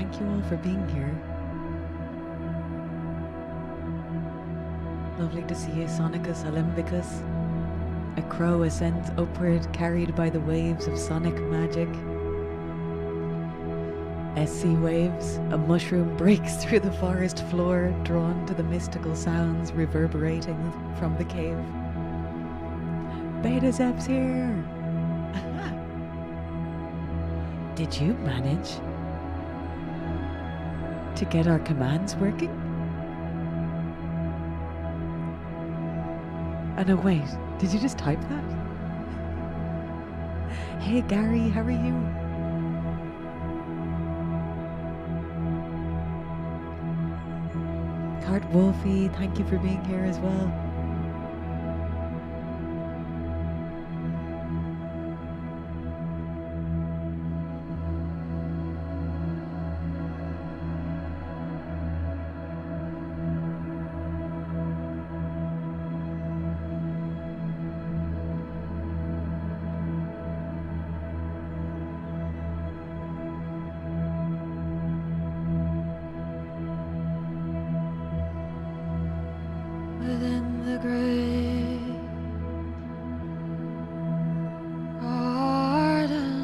thank you all for being here. Lovely to see you, Sonicus Olympicus. A crow ascends upward, carried by the waves of sonic magic. SC waves, a mushroom breaks through the forest floor, drawn to the mystical sounds reverberating from the cave. Beta Zep's here! Did you manage to get our commands working? Oh no, wait, did you just type that? Hey Gary, how are you? Cart Wolfie, thank you for being here as well. Within the great garden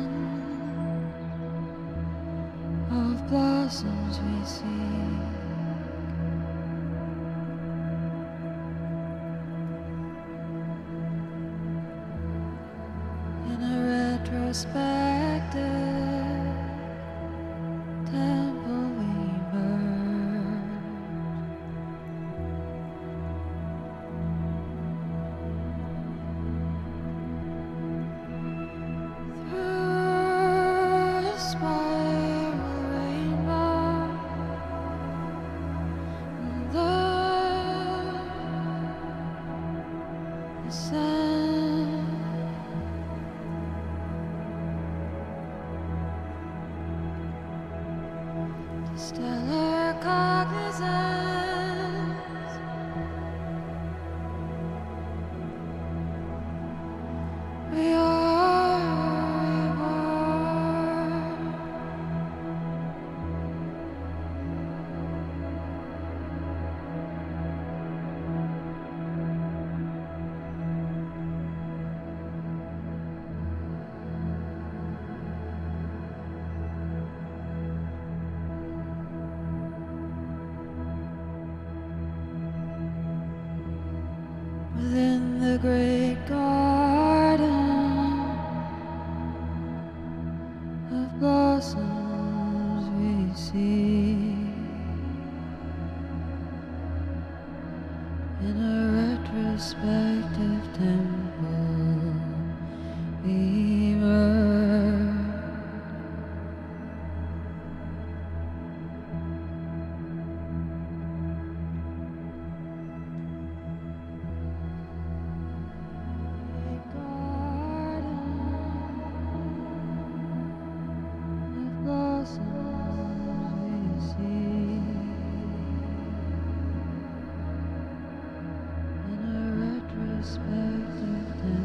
of blossoms we seek, in a retrospective temple we burn. Stellar cognizance, we are reborn. Within the great garden of blossoms we see, in a retrospective temple we merge. Perspective.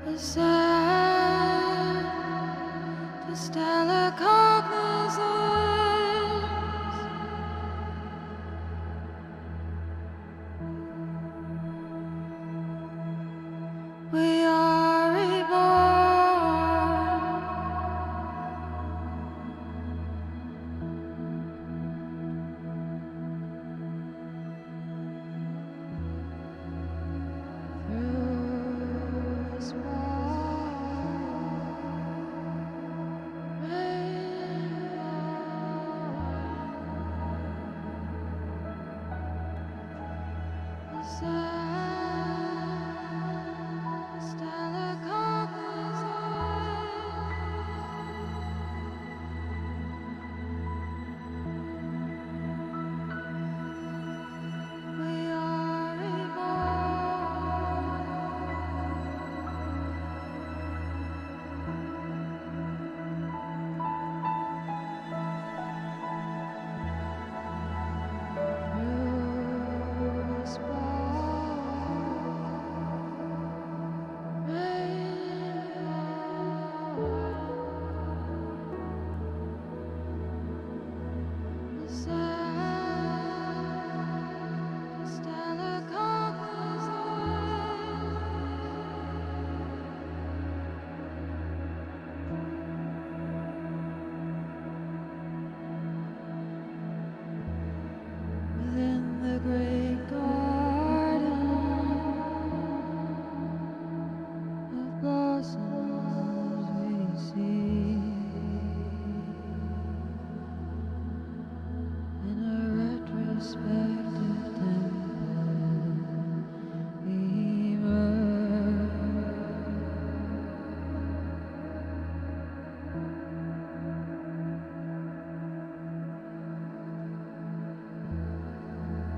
The sad, the stellar cognizance. We are reborn. Through a small rainbow. The sad, stellar cognizance. We are reborn. Through a small rainbow. The sad, stellar cognizance. Within the great garden of blossoms we see, in a retrospective temple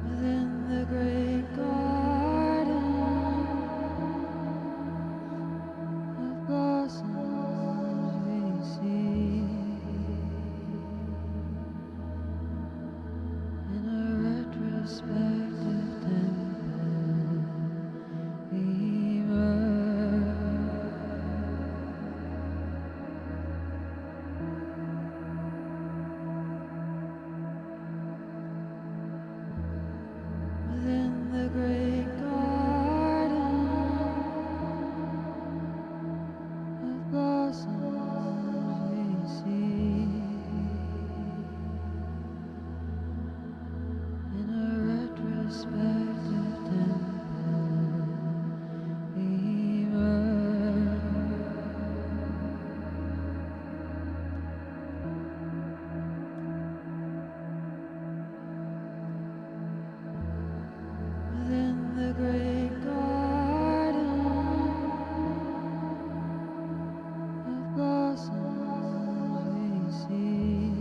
within the great garden of blossoms we see, in a retrospective temple within the great garden of blossoms we see, in a retrospective temple within the great garden of blossoms we see,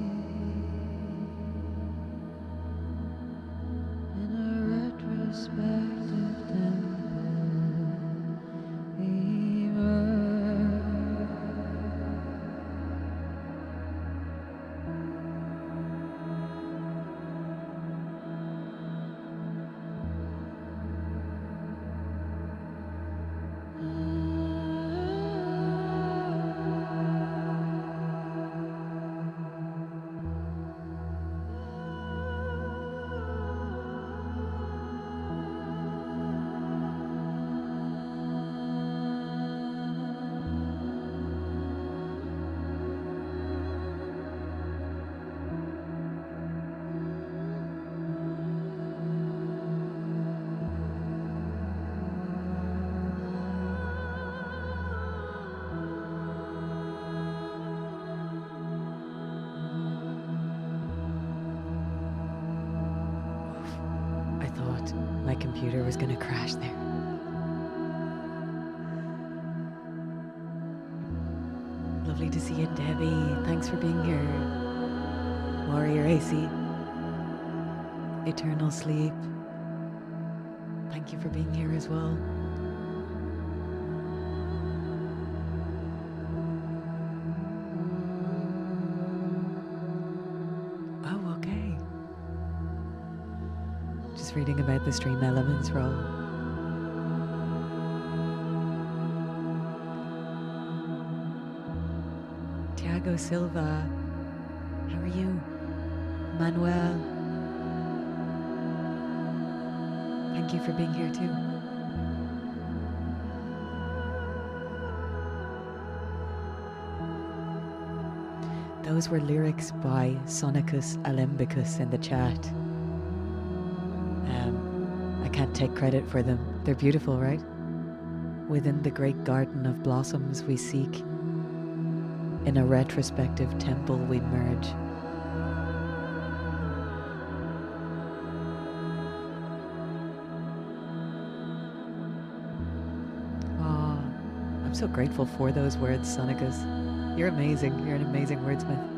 in a retrospective I thought my computer was going to crash there. Lovely to see you, Debbie. Thanks for being here. Warrior AC. Eternal Sleep. Thank you for being here as well. Oh, okay. Just reading about the stream elements, Rob. Tiago Silva. How are you? Manuel. Thank you for being here too. Those were lyrics by Sonicus Alembicus in the chat. I can't take credit for them. They're beautiful, right? Within the great garden of blossoms we seek, in a retrospective temple we merge. Oh, I'm so grateful for those words, Sonicus. You're amazing. You're an amazing wordsmith.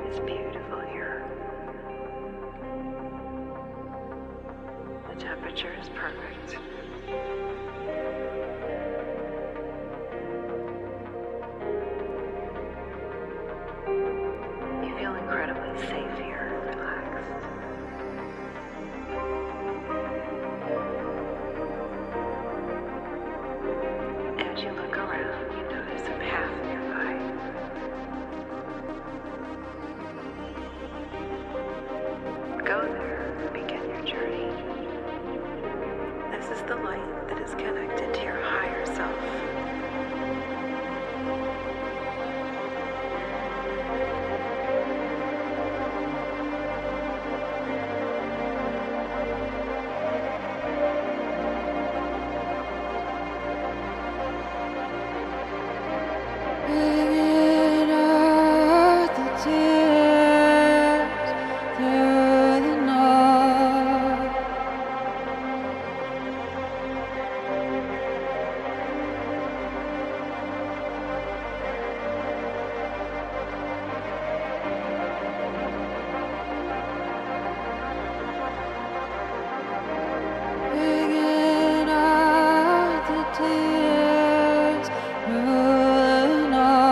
It's beautiful here. The temperature is perfect. You feel incredibly safe here, relaxed. As you look around, you notice a path nearby. Go there and begin your journey. This is the light that is connected to your higher self. Bringing out the tears through the night. Bringing out the tears through the night.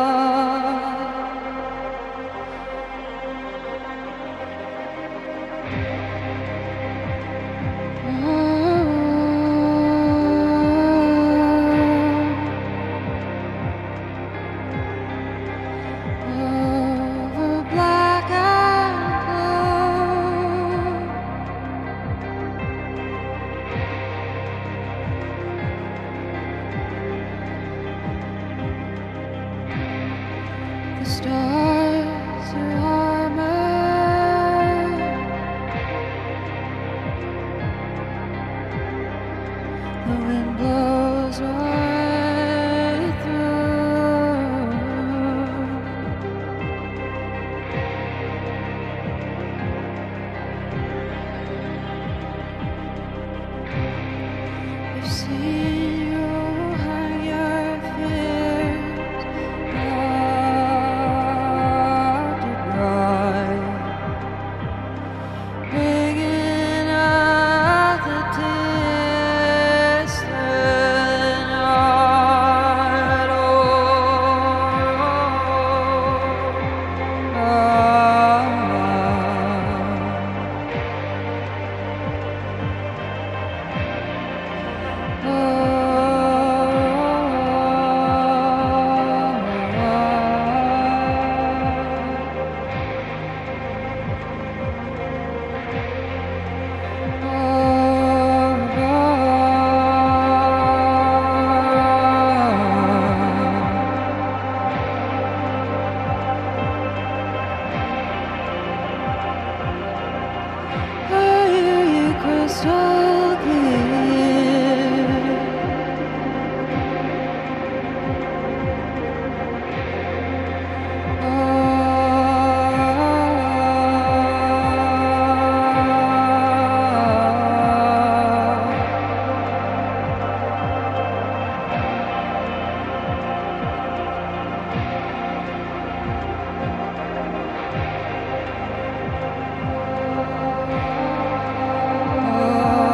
Over black and blue. The stars are armored. The wind blows right through. I've seen you hang your fears out to dry, bringing out the tears through the night. I hear you crystal clear. Oh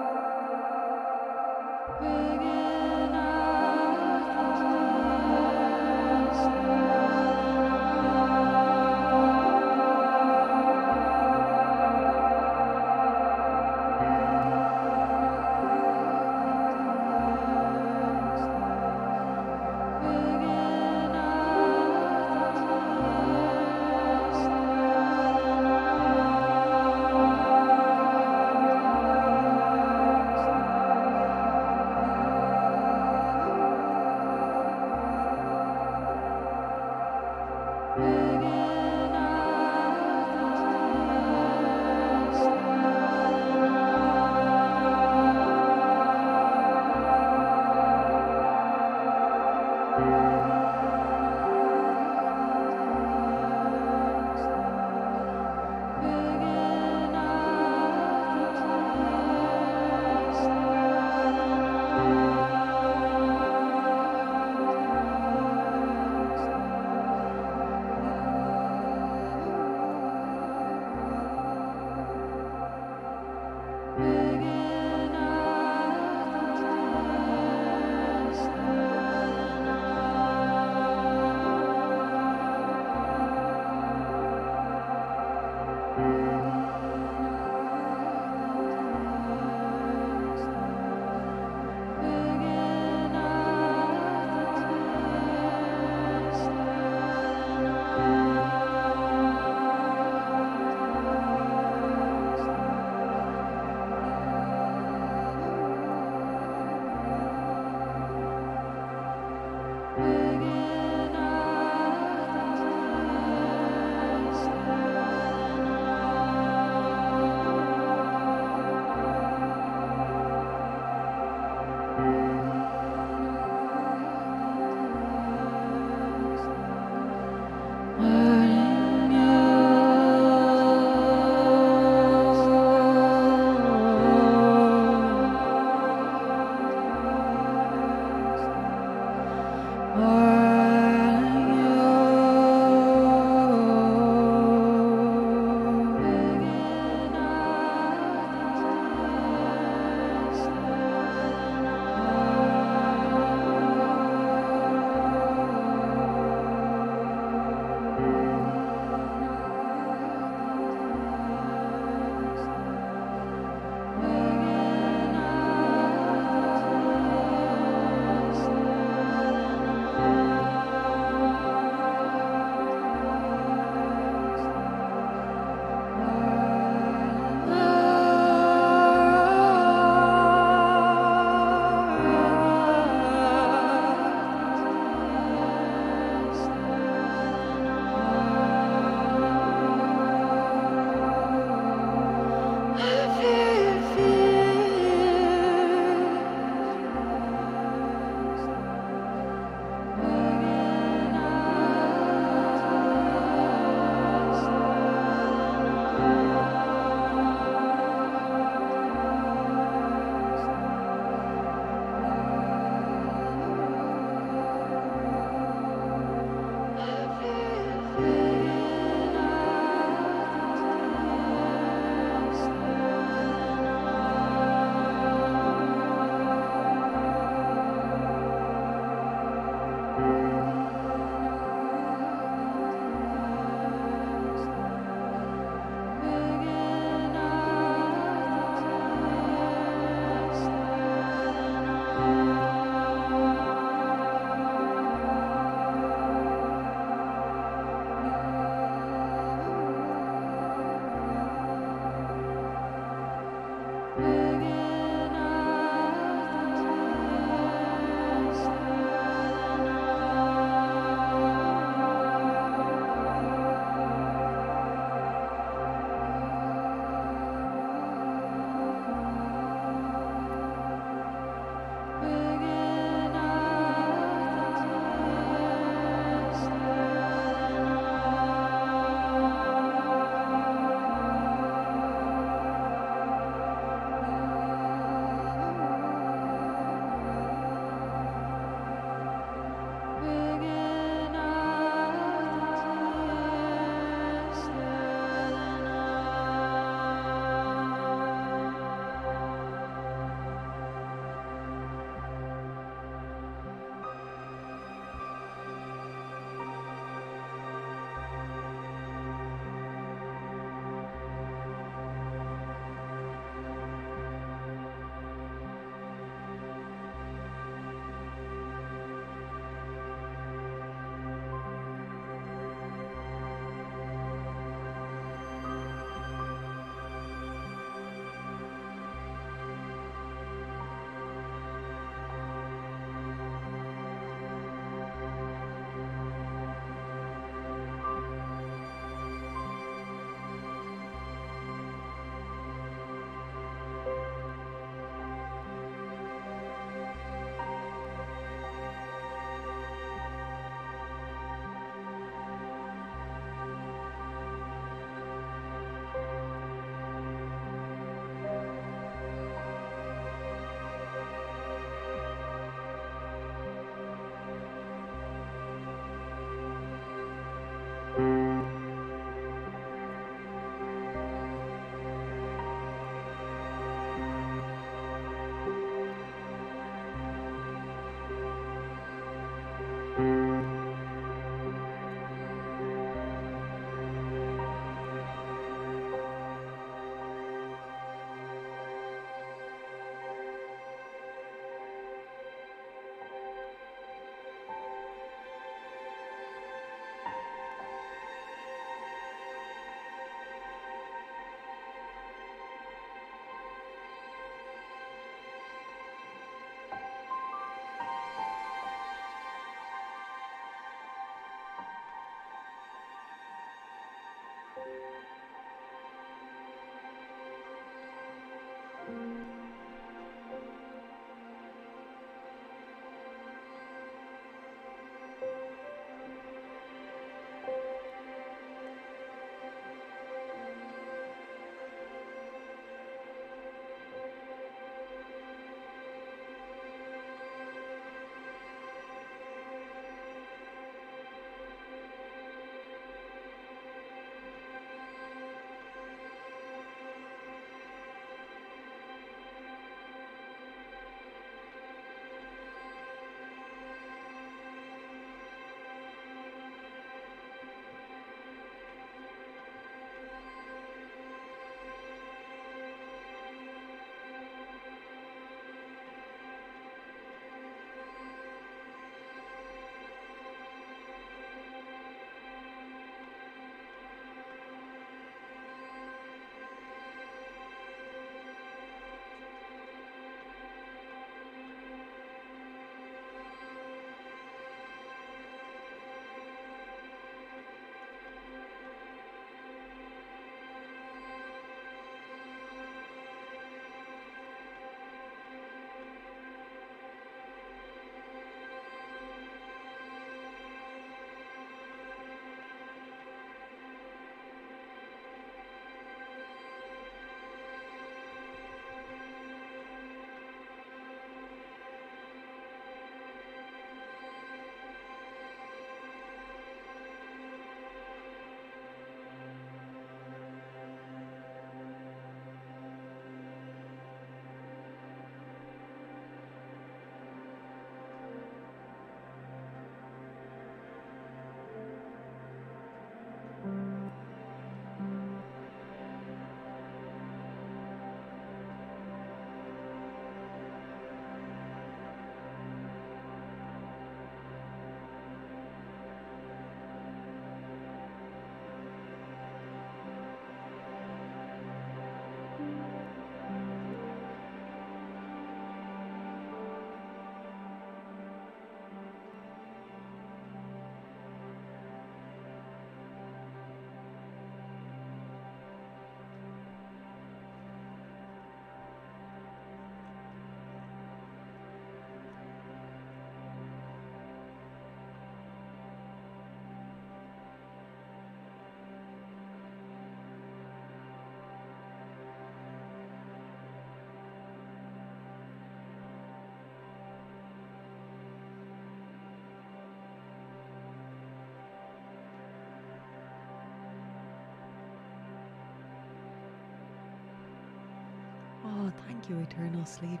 Oh, thank you, Eternal Sleep.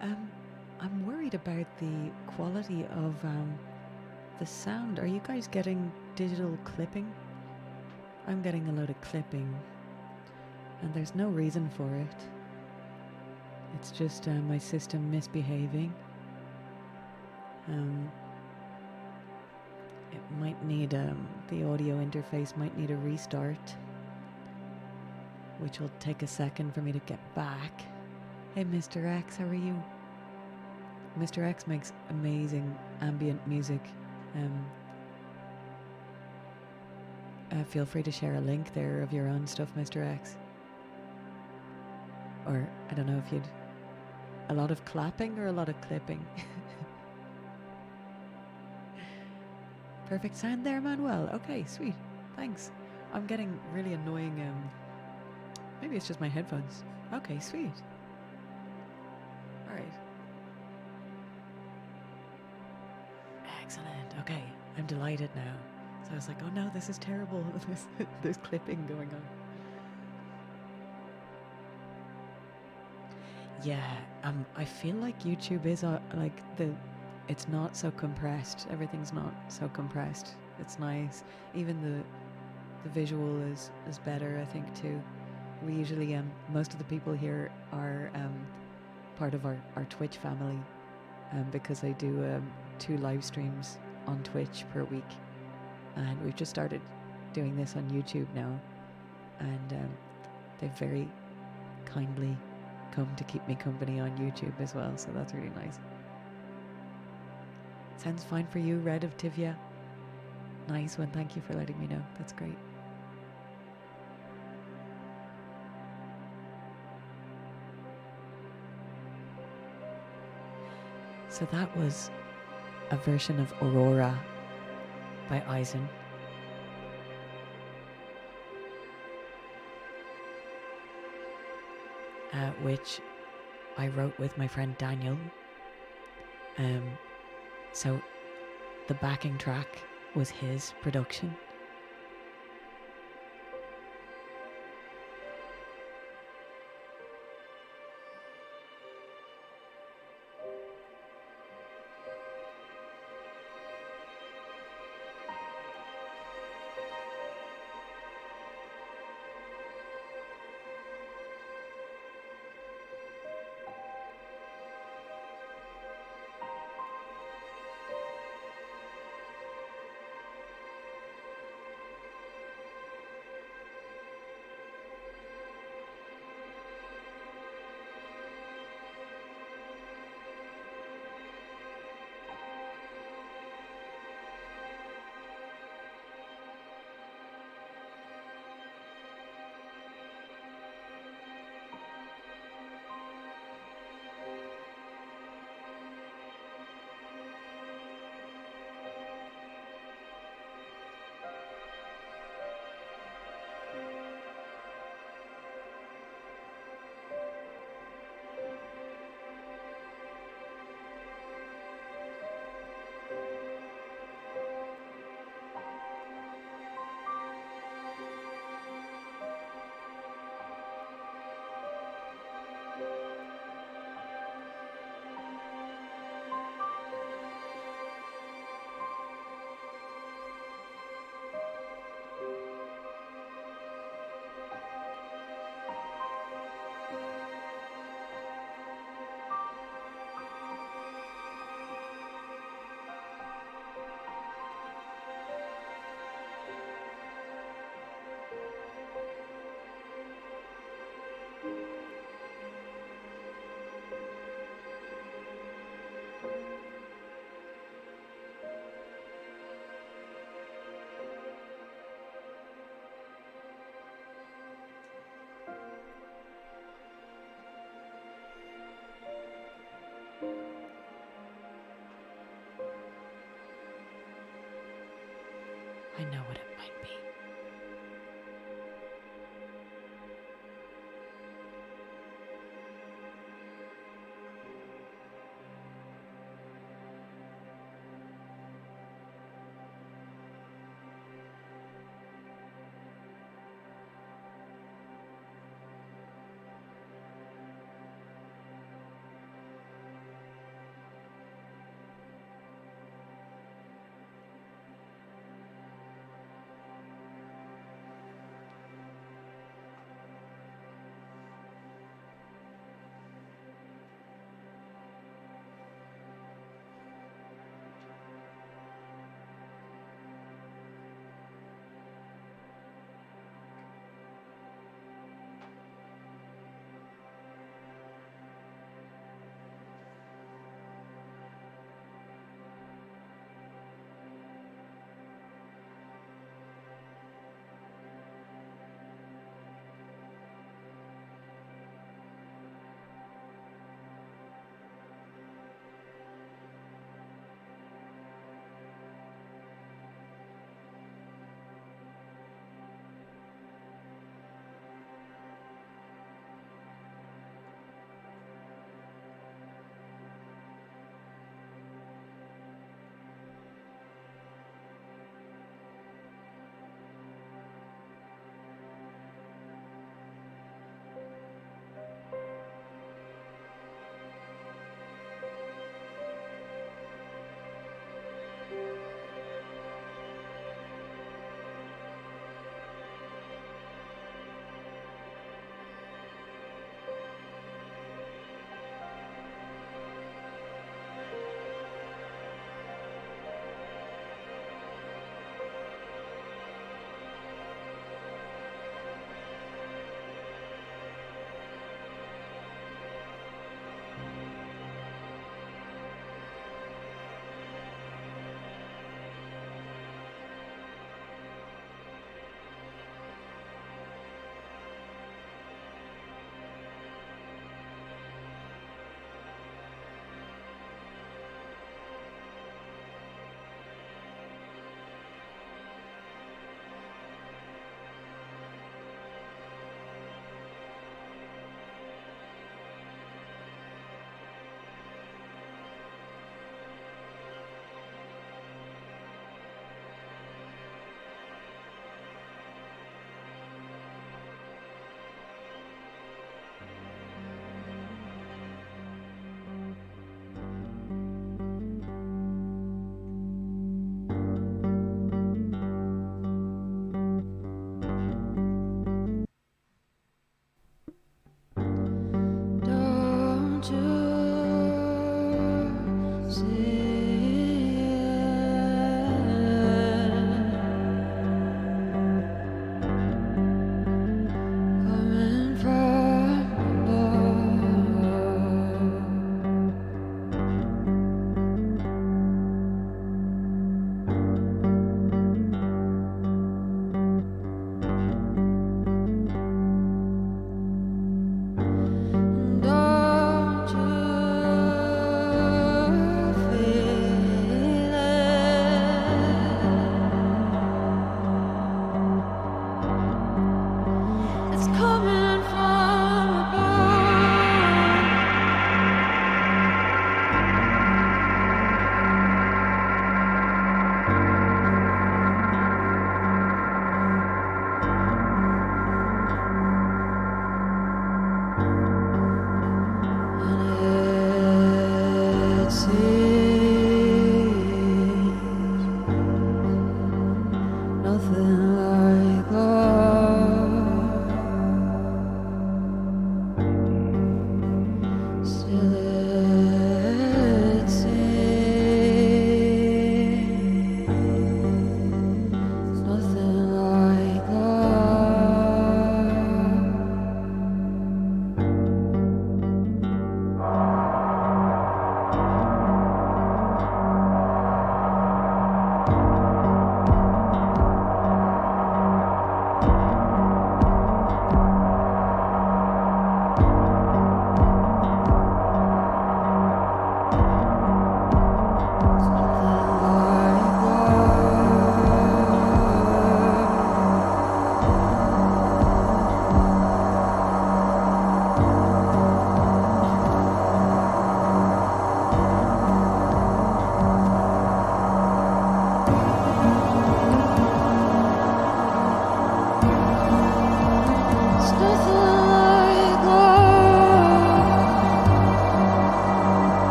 I'm worried about the quality of the sound. Are you guys getting digital clipping? I'm getting a load of clipping, and there's no reason for it. It's just my system misbehaving. It might need the audio interface might need a restart, which will take a second for me to get back. Hey, Mr. X, how are you? Mr. X makes amazing ambient music. Feel free to share a link there of your own stuff, Mr. X. Or, I don't know if you'd... A lot of clapping or a lot of clipping? Perfect sound there, Manuel. Okay, sweet. Thanks. I'm getting really annoying... maybe it's just my headphones. Okay, sweet. Alright. Excellent. Okay, I'm delighted now. So I was like, oh no, this is terrible. There's clipping going on. Yeah, I feel like YouTube is it's not so compressed. Everything's not so compressed. It's nice. Even the visual is better, I think, too. We usually most of the people here are part of our Twitch family, because I do 2 live streams on Twitch per week, and we've just started doing this on YouTube now, and they've very kindly come to keep me company on YouTube as well, so that's really nice. Sounds fine for you, Red of Tivia. Nice one, thank you for letting me know. That's great. So that was a version of Aurora by Eisen. Which I wrote with my friend Daniel. So the backing track was his production.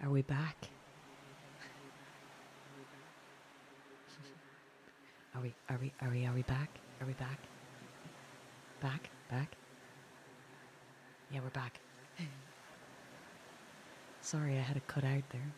Are we back? Are we back? Are we back? Back? Back? Yeah, we're back. Sorry, I had it cut out there.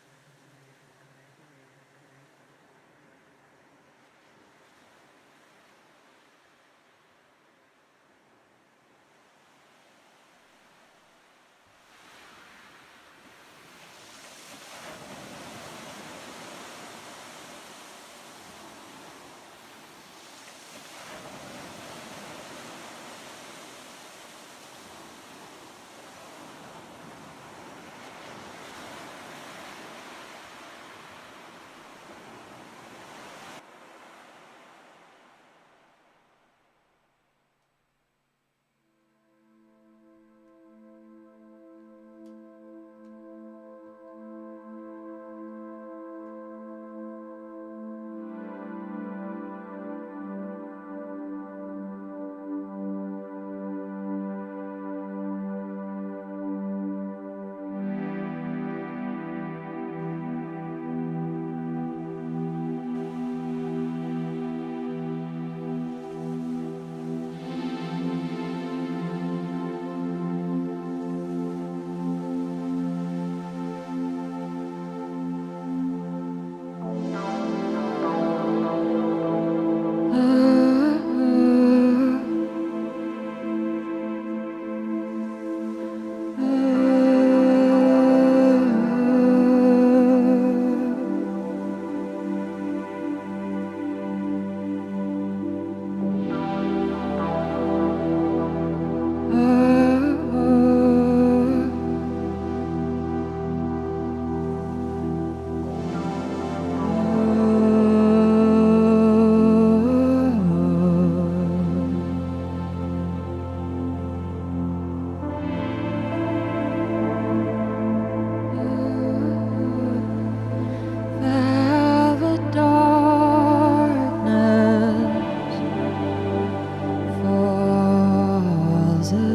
Velvet darkness falls in.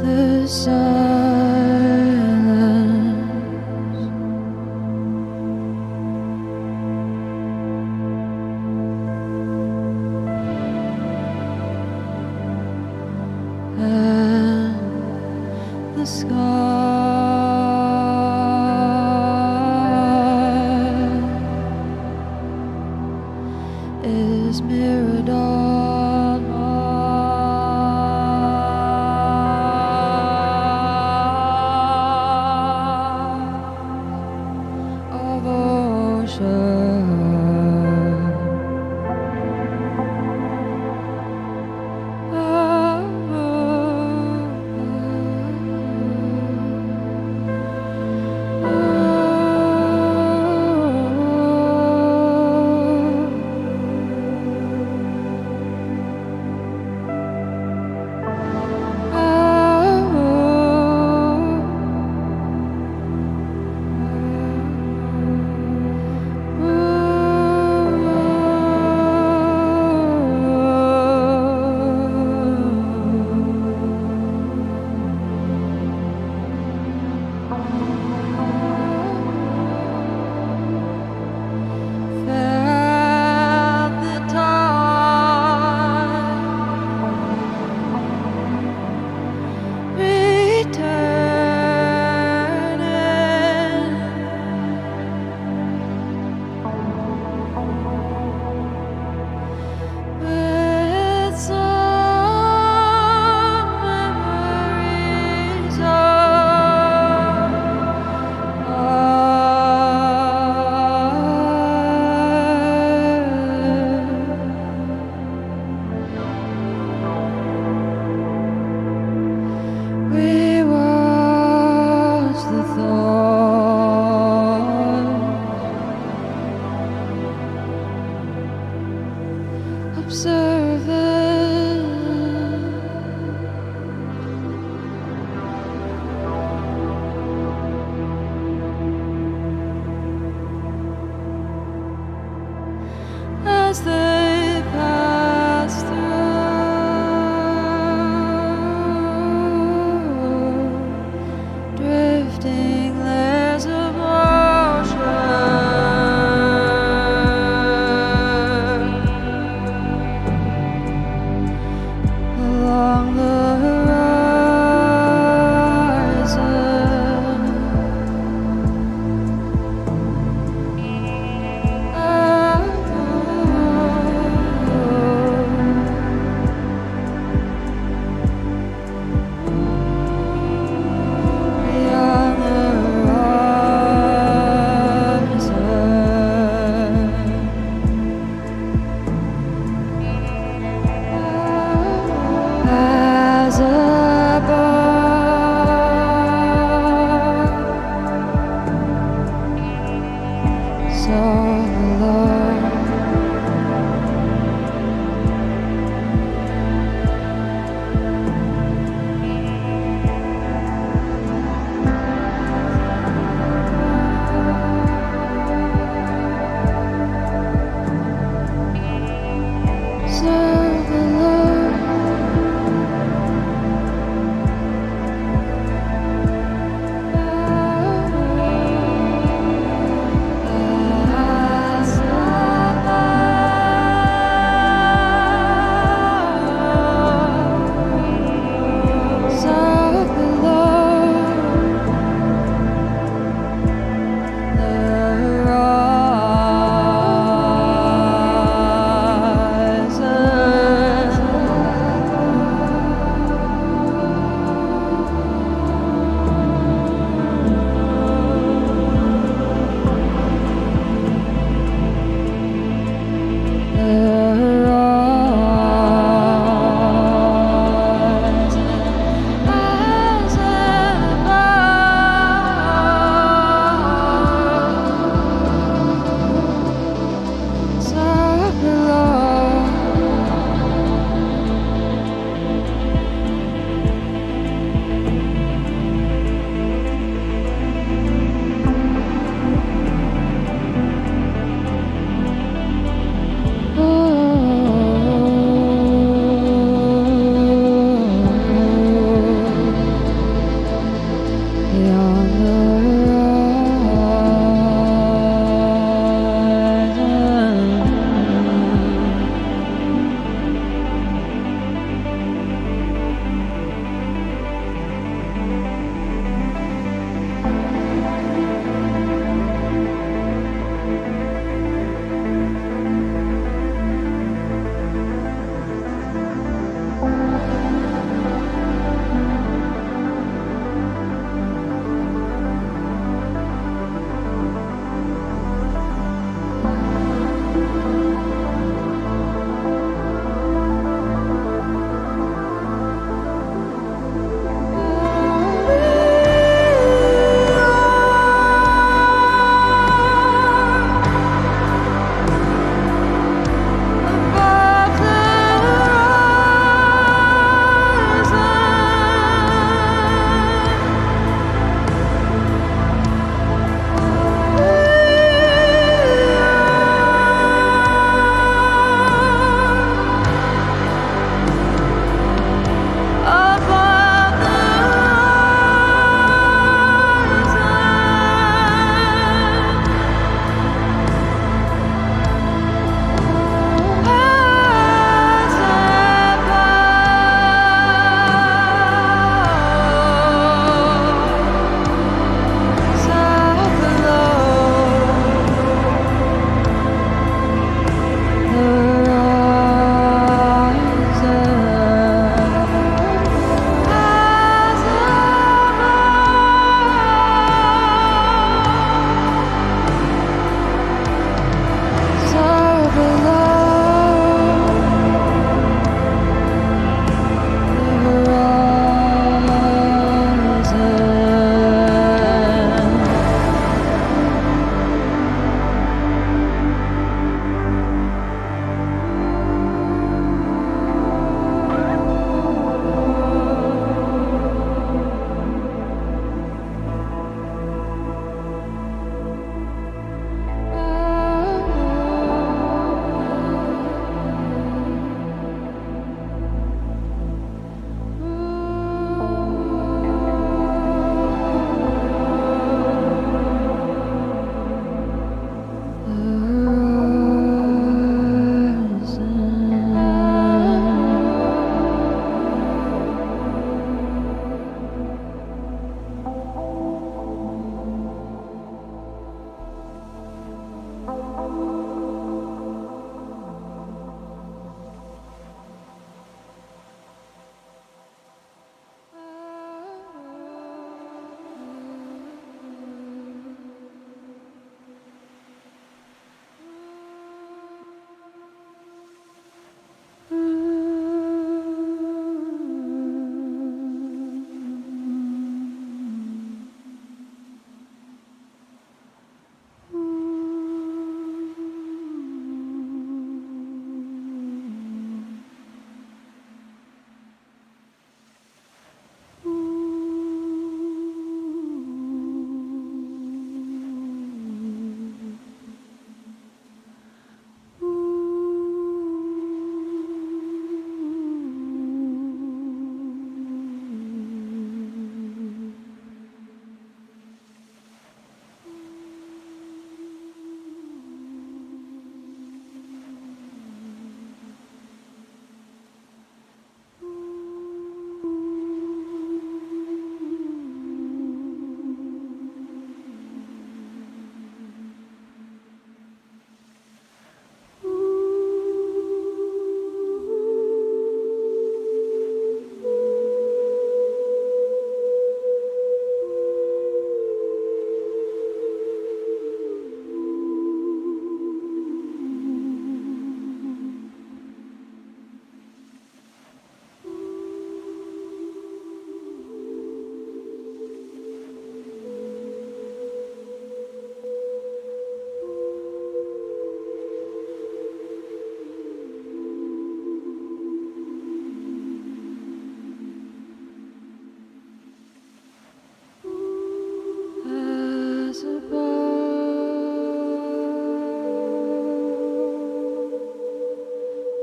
The silence and the sky is mirrored on of ocean. Observe it.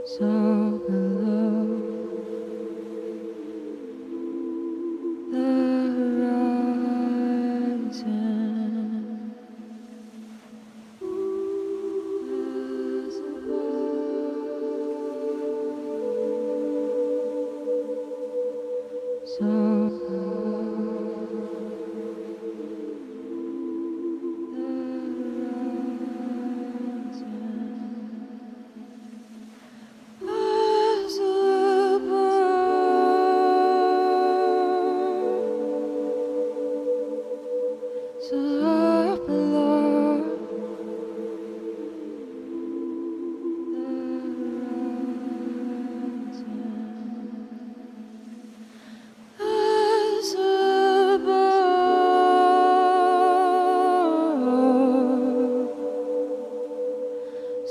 so below the horizon, as above, so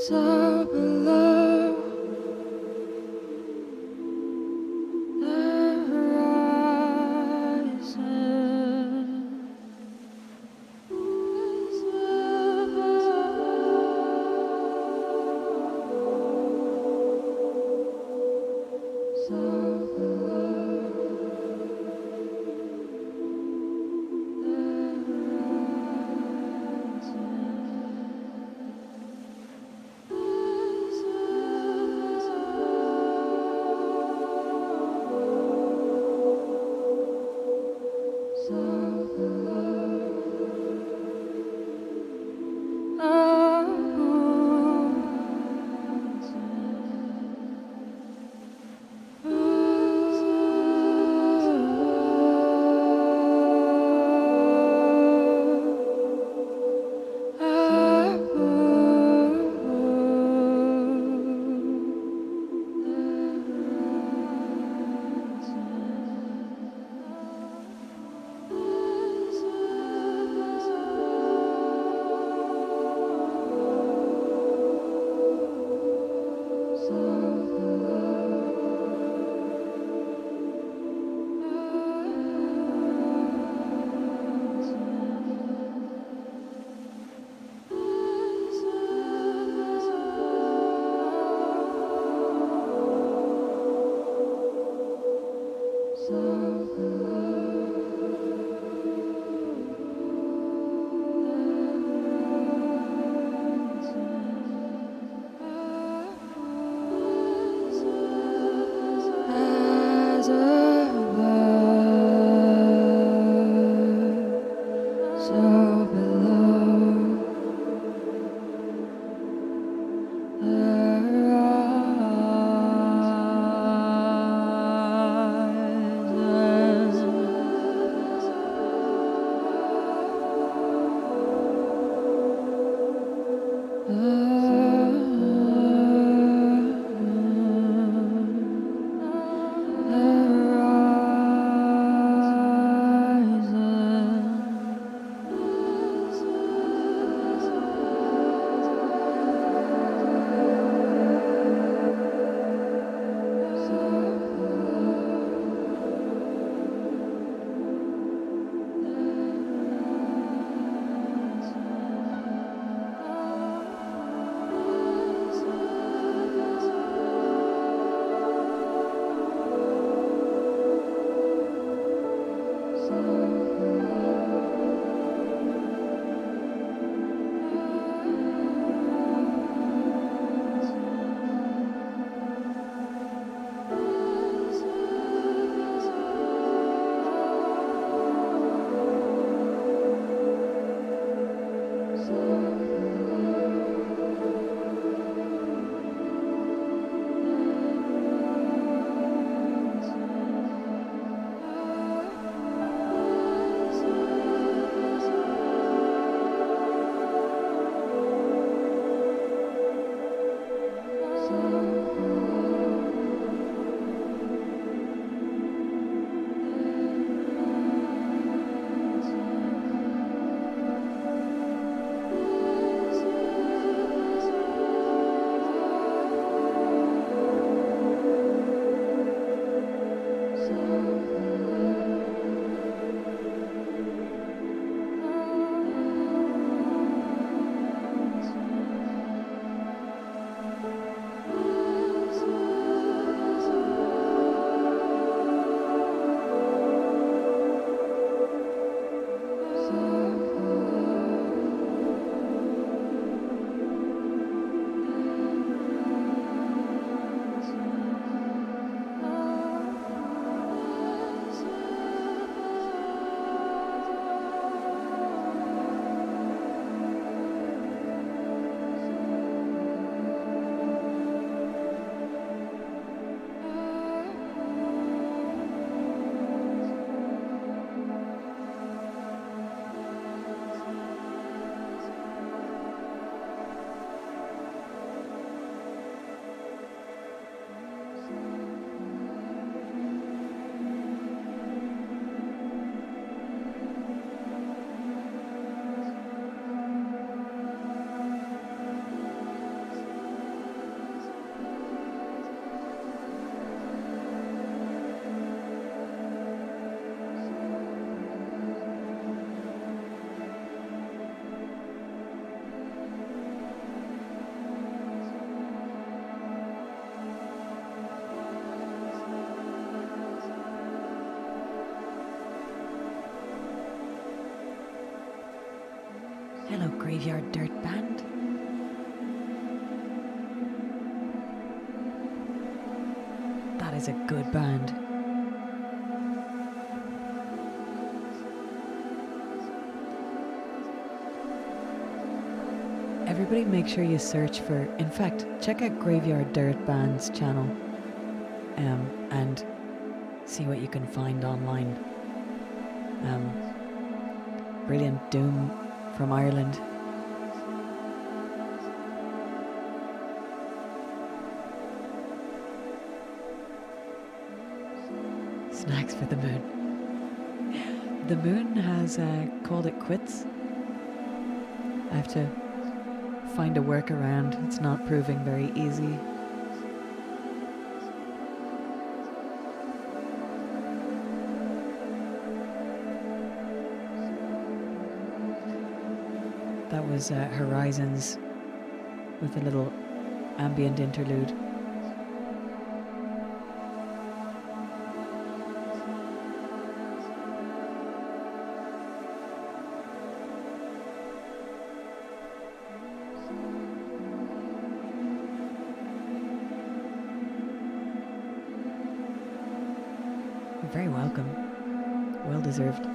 so below the horizon, as above, so below the as above, so below the horizon. Graveyard Dirt Band. That is a good band. Everybody make sure you search for, in fact, check out Graveyard Dirt Band's channel and see what you can find online. Brilliant doom from Ireland. Snacks for the moon. The moon has called it quits. I have to find a workaround. It's not proving very easy. That was Horizons with a little ambient interlude. You're very welcome. Well deserved.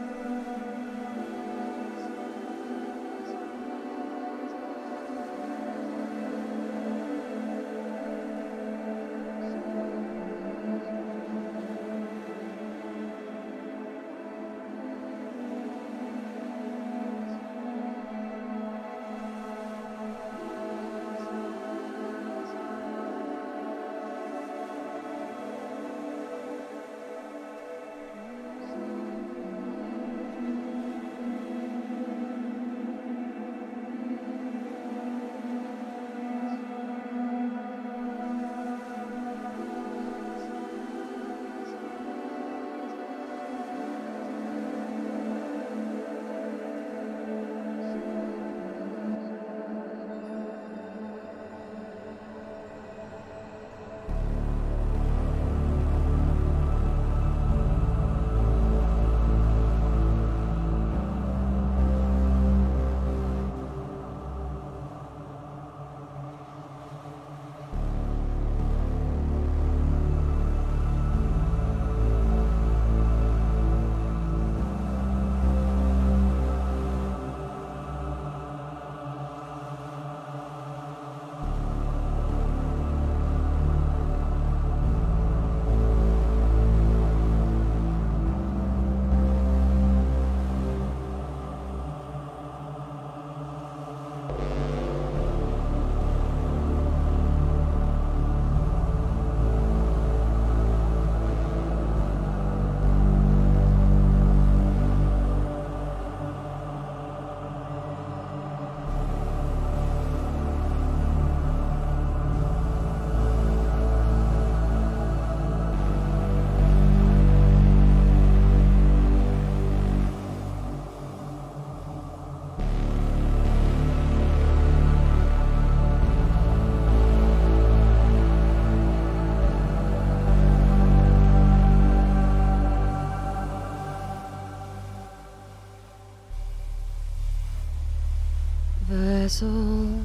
Vessel,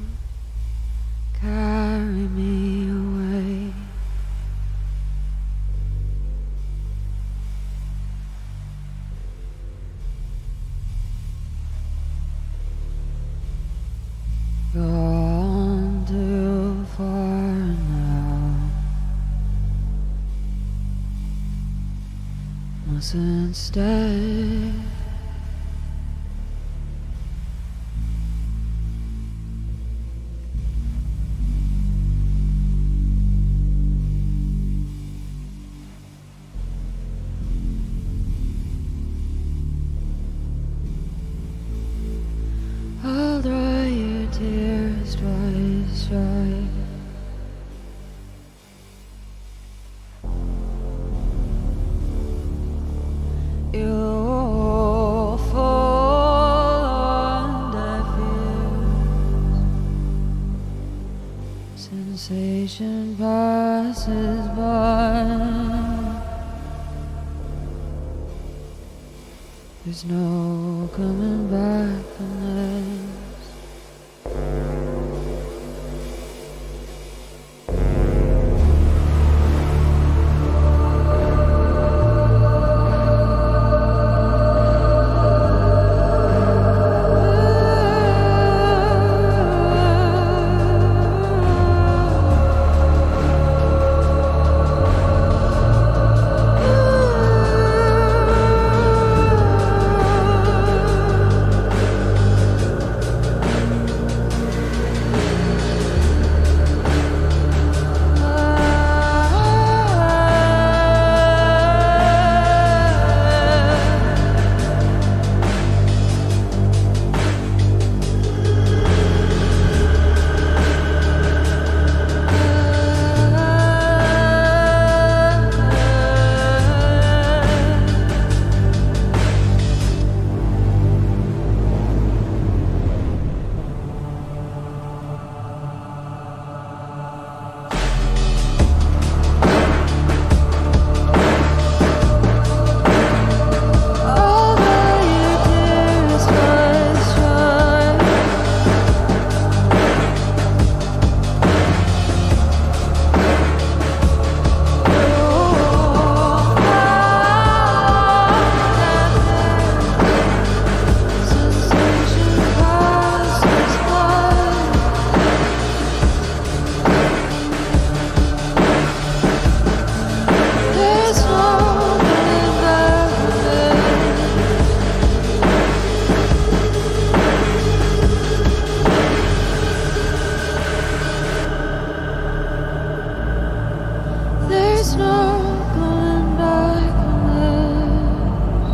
carry me away. Gone too far now. Mustn't stay. I'll dry your tears twice, dry. You'll fall on deaf ears. Sensation passes by. There's no coming back from this. not going back unless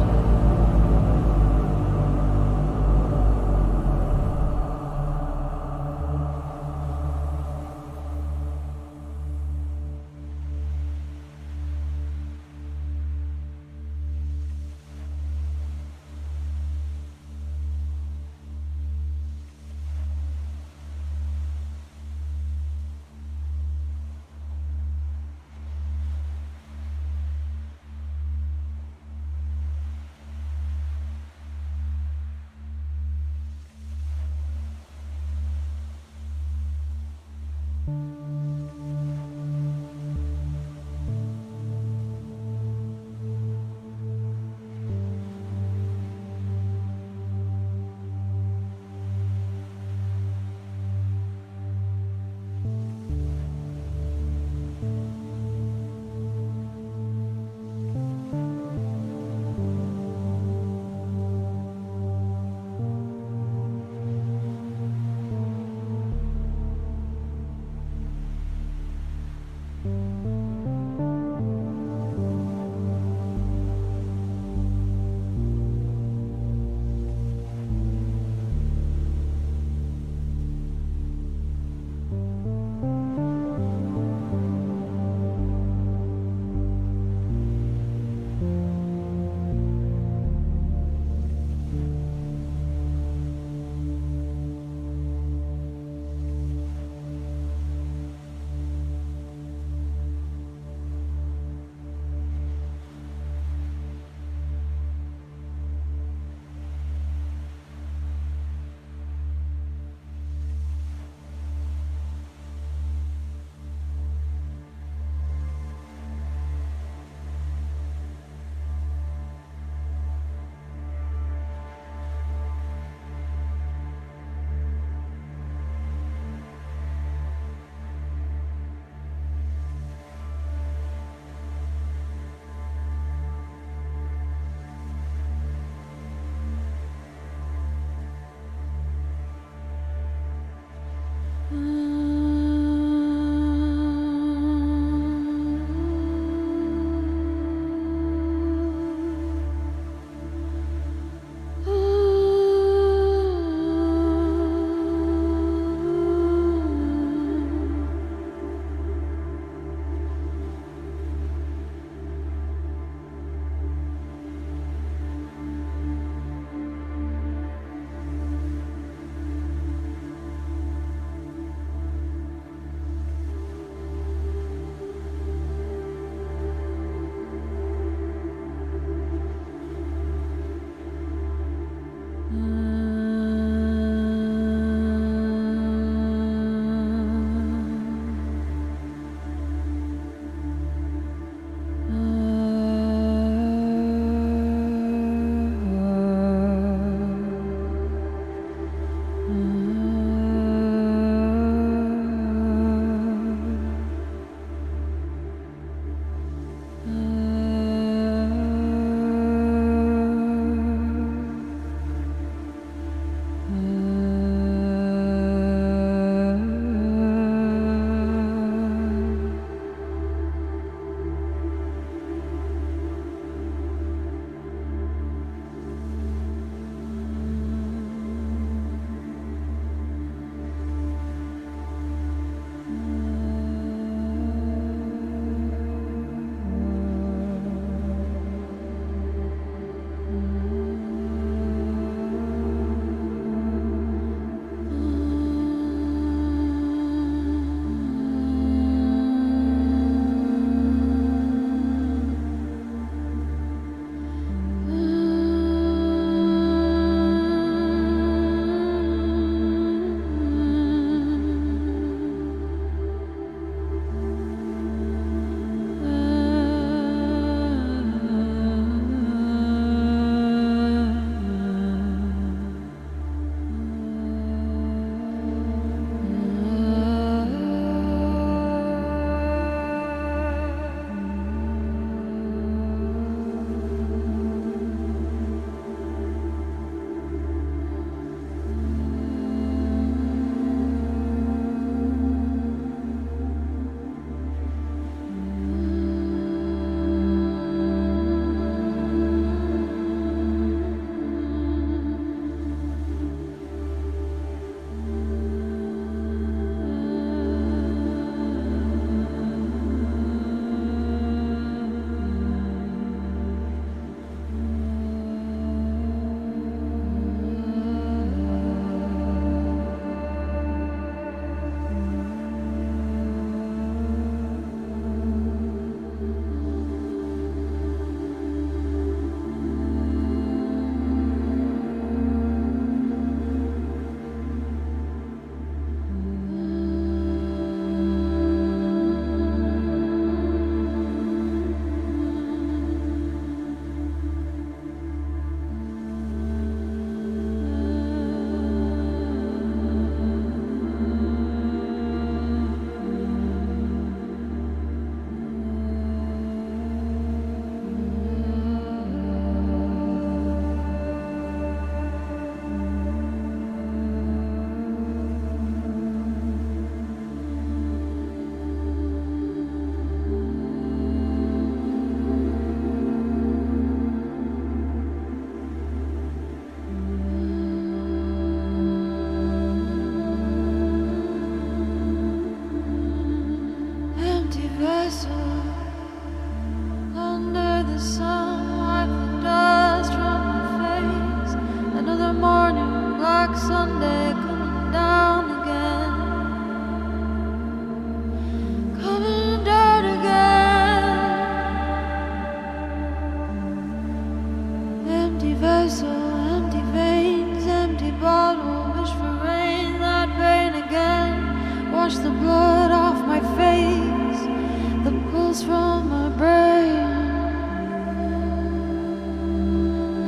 signals from my brain,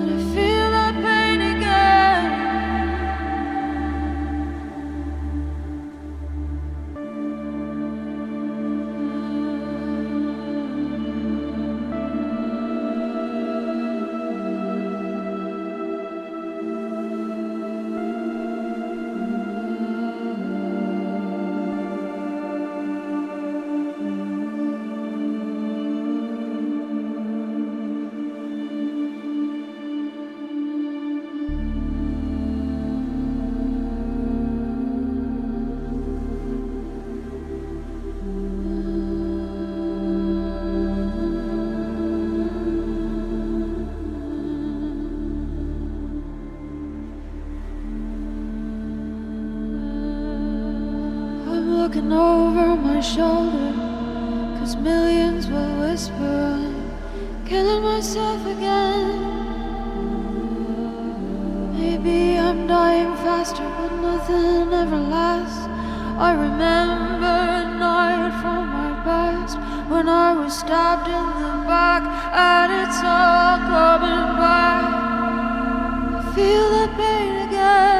and I feel that pain again. Looking over my shoulder, 'cause millions will whisper I'm killing myself again. Maybe I'm dying faster, but nothing ever lasts. I remember a night from my past when I was stabbed in the back, and it's all coming back. I feel that pain again.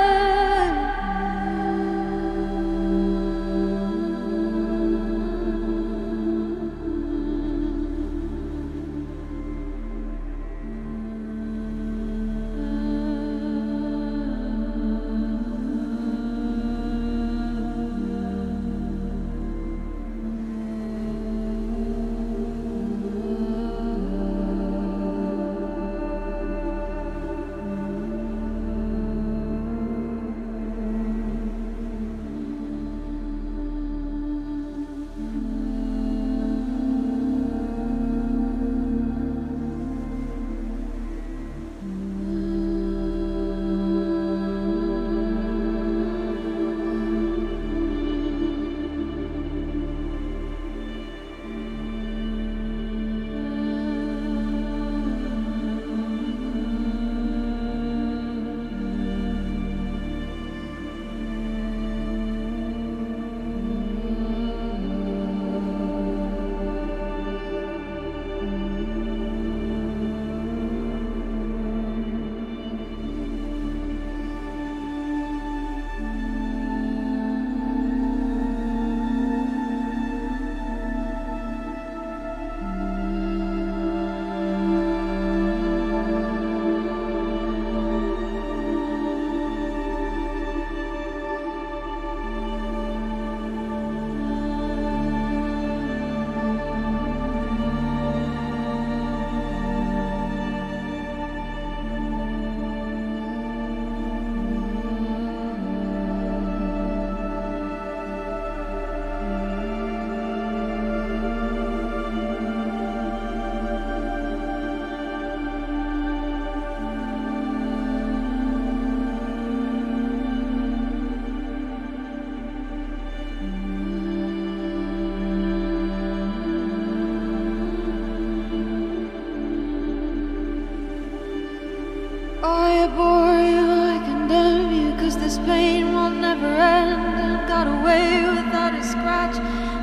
I abhor you, I condemn you, 'cause this pain will never end. And got away without a scratch,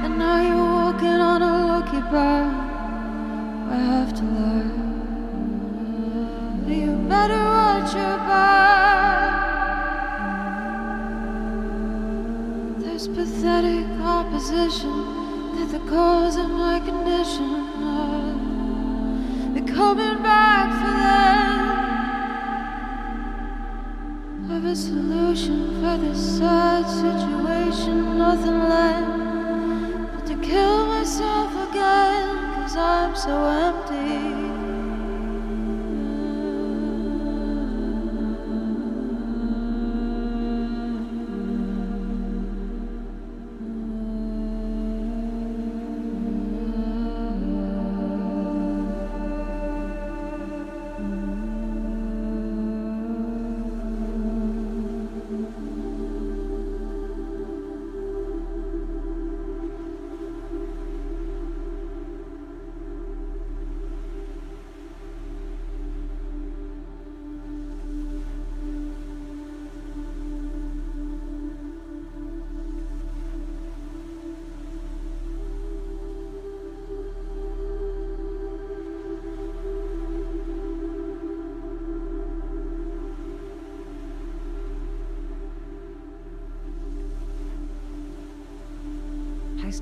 and now you're walking on a lucky path. I have to learn, you better watch your back. There's pathetic opposition to the cause of my condition. They're coming back for them. Have a solution for this sad situation, nothing left but to kill myself again, 'cause I'm so empty.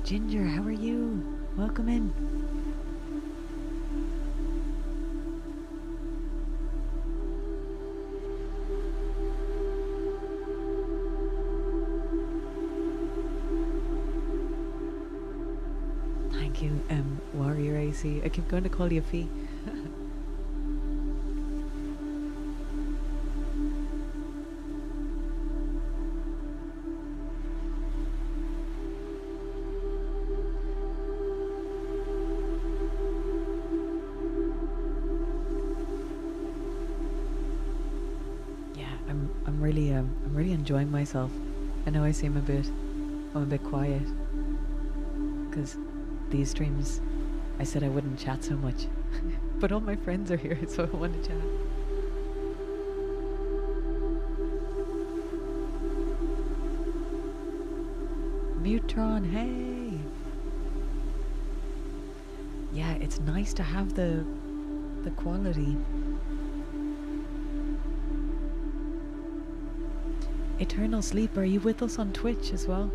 Miss Ginger, how are you? Welcome in. Thank you, Warrior AC. I keep going to call you Fee. I'm really enjoying myself. I know I seem I'm a bit quiet, because these streams, I said I wouldn't chat so much, but all my friends are here, so I want to chat. Mutron, hey! Yeah, it's nice to have the quality. Eternal Sleep, are you with us on Twitch as well?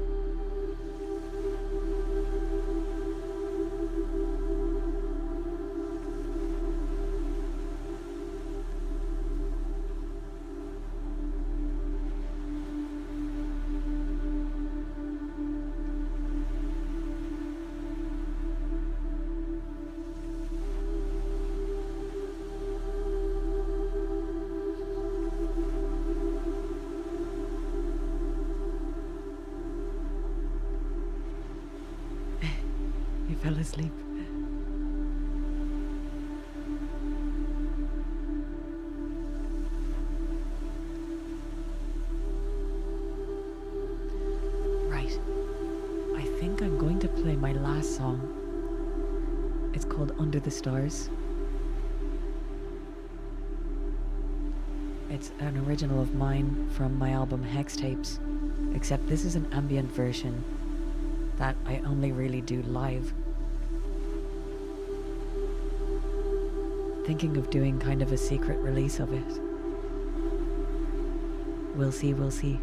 Fell asleep. Right. I think I'm going to play my last song. It's called Under the Stars. It's an original of mine from my album Hex Tapes, except this is an ambient version that I only really do live. Thinking of doing kind of a secret release of it. We'll see, we'll see.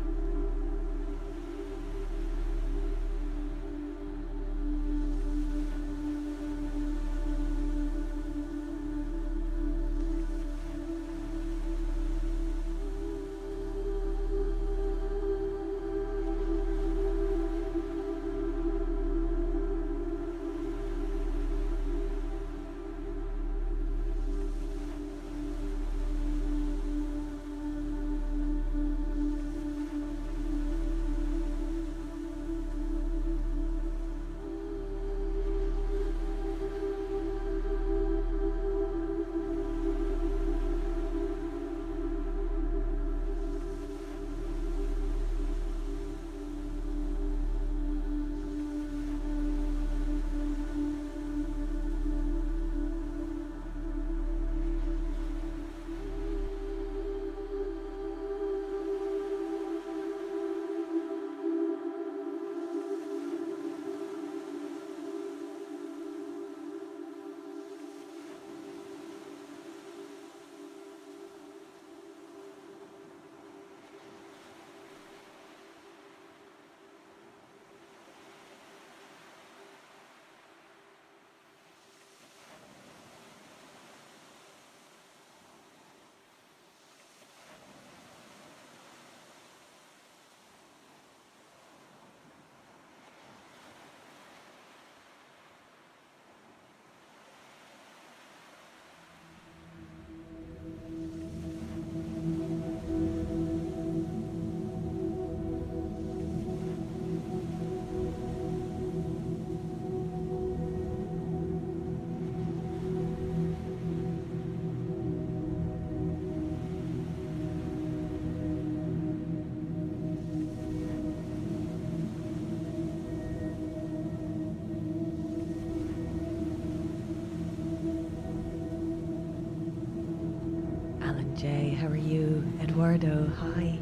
Jay, how are you? Eduardo, hi.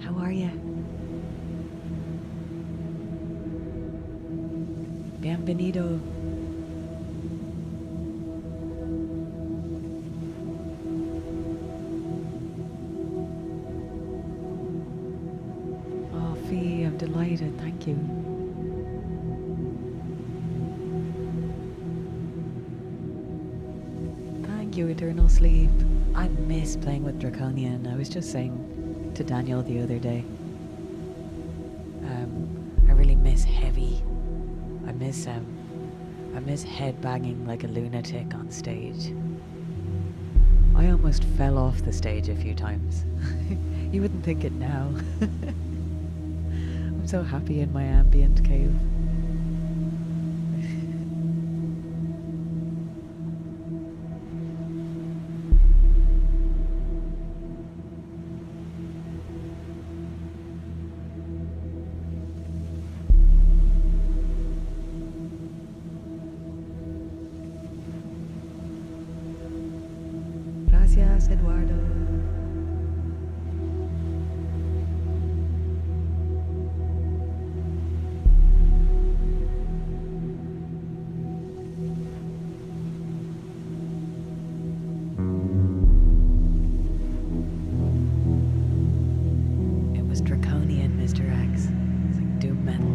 How are you? Bienvenido. Oh, Fee, I'm delighted. Thank you. Thank you, Eternal Sleep. I miss playing with Draconian. I was just saying to Daniel the other day. I really miss heavy. I miss head banging like a lunatic on stage. I almost fell off the stage a few times. You wouldn't think it now. I'm so happy in my ambient cave. Gracias, Eduardo. It was Draconian, Mr. X. It's like doom metal.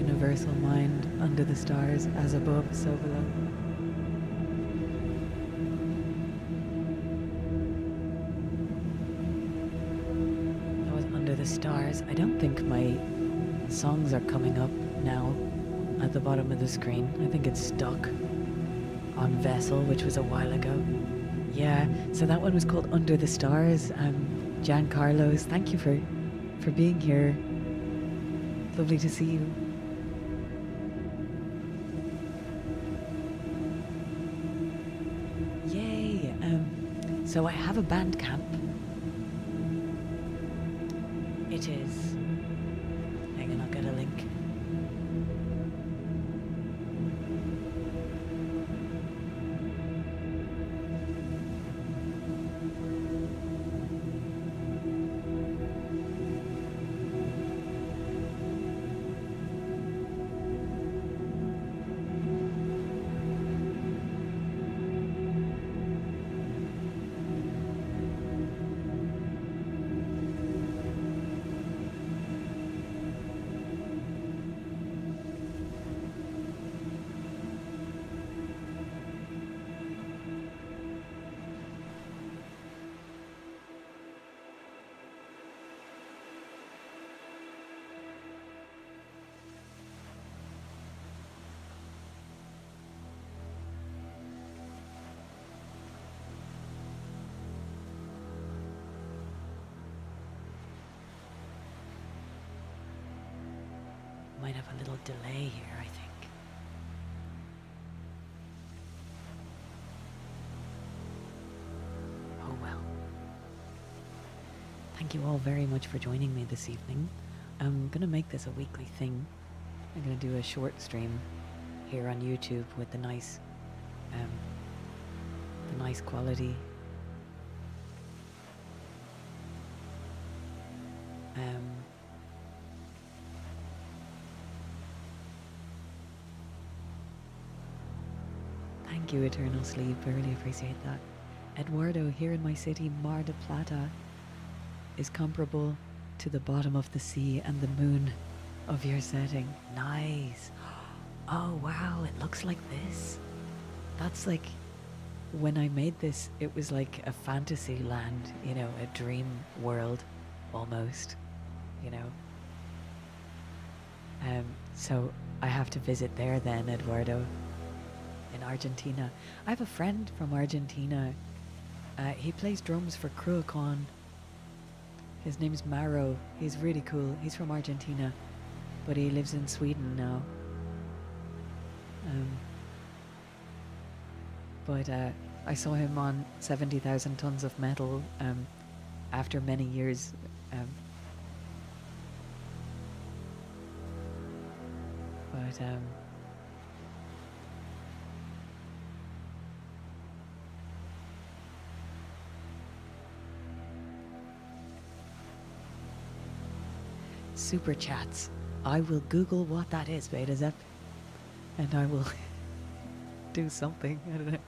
universal mind, under the stars, as above, so below. That was Under the Stars. I don't think my songs are coming up now at the bottom of the screen. I think it's stuck on Vessel, which was a while ago. Yeah, so that one was called Under the Stars. Jan Carlos, thank you for being here. Lovely to see you. Yay! So I have a Bandcamp. It is. Hang on, I'll get a link. Might have a little delay here, I think. Oh well. Thank you all very much for joining me this evening. I'm gonna make this a weekly thing. I'm gonna do a short stream here on YouTube with the nice quality. Thank you, Eternal Sleep. I really appreciate that. Eduardo, here in my city, Mar de Plata, is comparable to the bottom of the sea and the moon of your setting. Nice. Oh, wow. It looks like this. That's like, when I made this, it was like a fantasy land, you know, a dream world almost, you know. So I have to visit there then, Eduardo. In Argentina. I have a friend from Argentina. He plays drums for Cruacon. His name's Maro. He's really cool. He's from Argentina, but he lives in Sweden now. But I saw him on 70,000 Tons of Metal after many years. Super chats. I will Google what that is, Beta Zep, and I will do something. I don't know.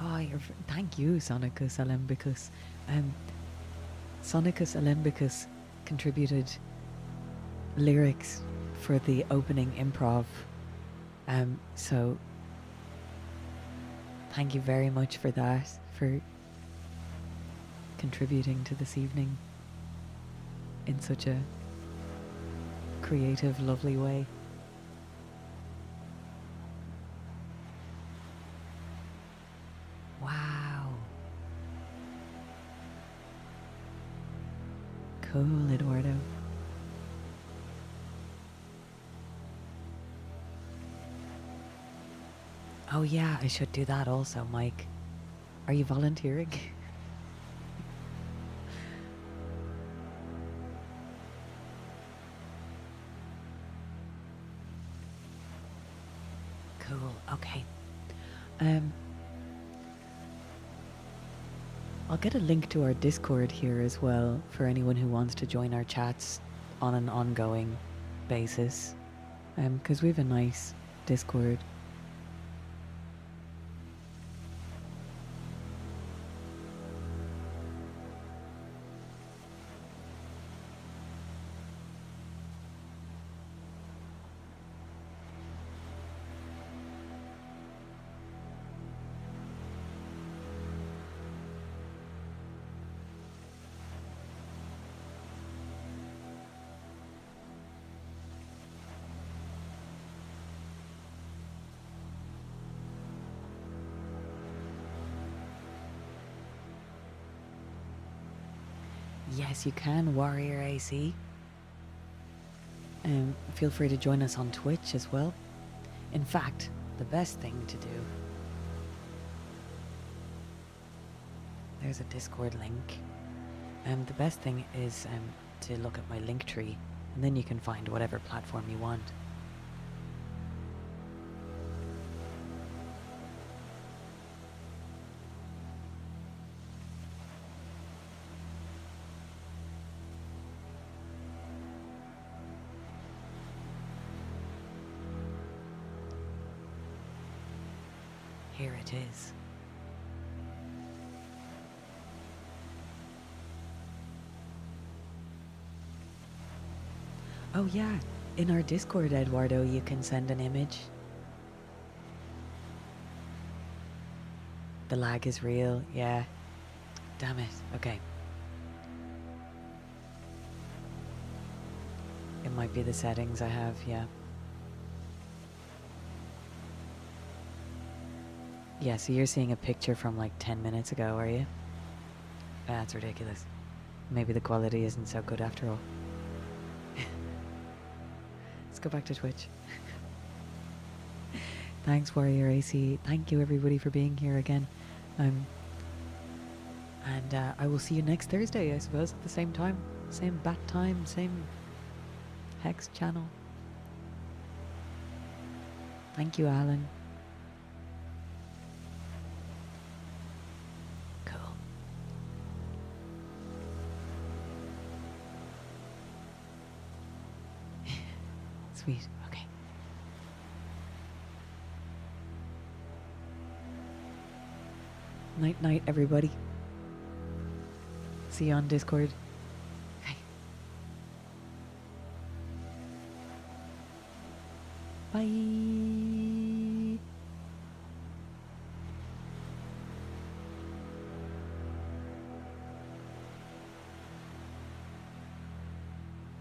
Oh, thank you, Sonicus Alembicus. Sonicus Alembicus contributed lyrics for the opening improv. So thank you very much for that, for contributing to this evening in such a creative, lovely way. Wow. Cool, Eduardo. Oh yeah, I should do that also, Mike. Are you volunteering? Cool, okay. I'll get a link to our Discord here as well for anyone who wants to join our chats on an ongoing basis. 'Cause we have a nice Discord. Yes, you can, Warrior AC. Feel free to join us on Twitch as well. In fact, the best thing to do... There's a Discord link. The best thing is to look at my link tree, and then you can find whatever platform you want. Here it is. Oh yeah, in our Discord, Eduardo, you can send an image. The lag is real, yeah. Damn it, okay. It might be the settings I have, yeah. Yeah, so you're seeing a picture from like 10 minutes ago, are you? That's ridiculous. Maybe the quality isn't so good after all. Let's go back to Twitch. Thanks, Warrior AC. Thank you, everybody, for being here again. And I will see you next Thursday, I suppose, at the same time. Same bat time, same hex channel. Thank you, Alan. Cool. Sweet. Okay. Night night, everybody. See you on Discord. Okay. Bye.